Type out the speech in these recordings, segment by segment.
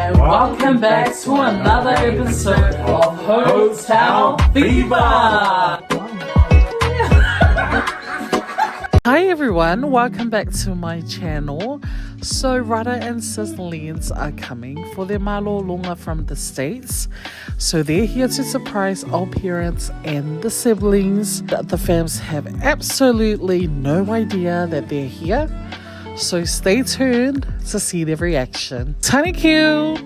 and welcome back to another episode of Hotel Fever. Hi everyone, welcome back to my channel. So Rada and Sis Lenz are coming for their malo lunga from the States. So they're here to surprise our parents and the siblings. The fams have absolutely no idea that they're here. So stay tuned to see their reaction. Thank you.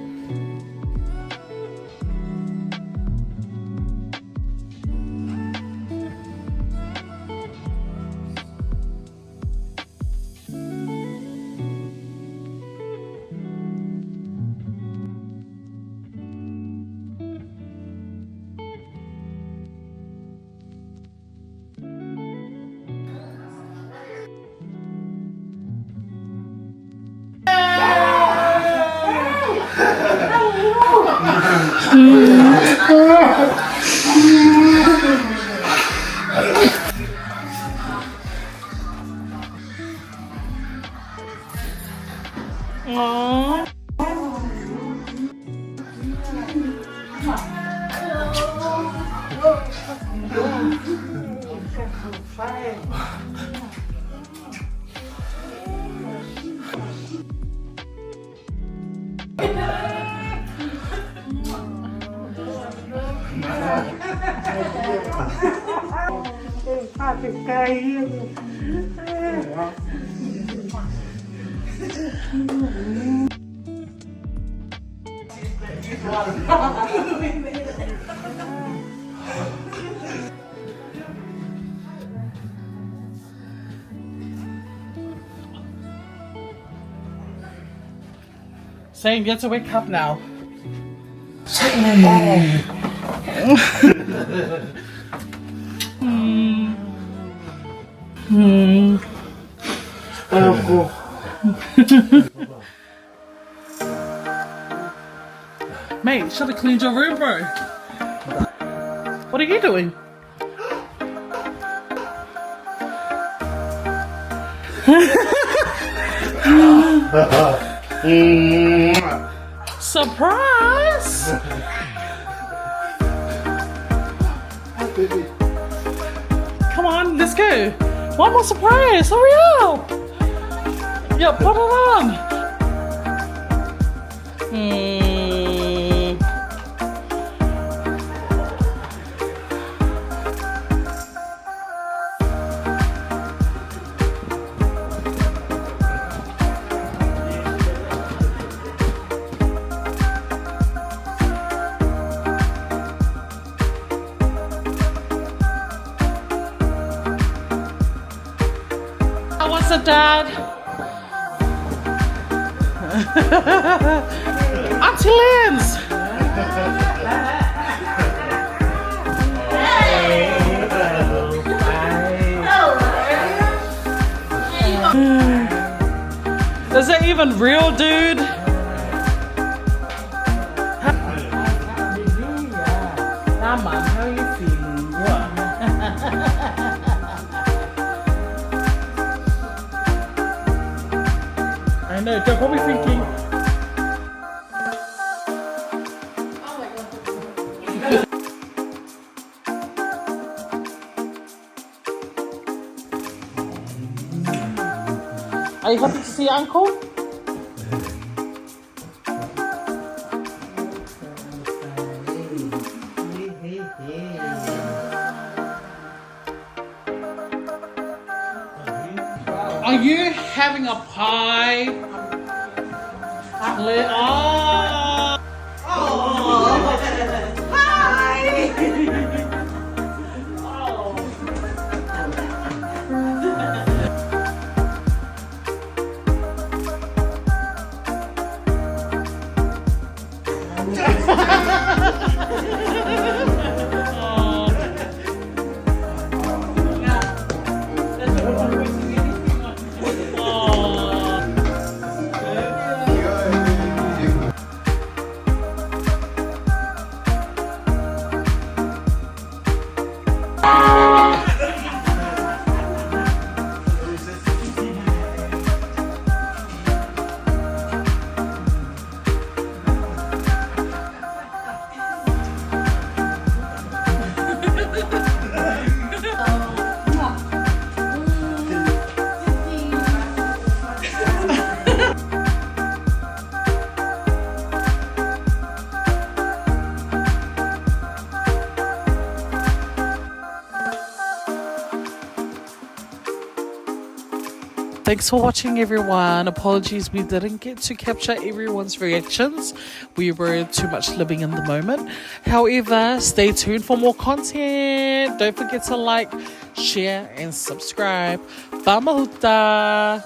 Saying you have to wake up now. Mate, should have cleaned your room, bro. What are you doing? Surprise! Come on, let's go. One more surprise, hurry up! Yeah, put it on. What's up, Dad? Auntie Lenz! Is that even real, dude? Nah, man, how are you feeling? I know, they're probably thinking. Are you happy to see your uncle? Are you having a pie? Oh. Oh. Hi. Thanks for watching, everyone. Apologies, we didn't get to capture everyone's reactions. We were too much living in the moment. However, stay tuned for more content. Don't forget to like, share, and subscribe. Whamahuta!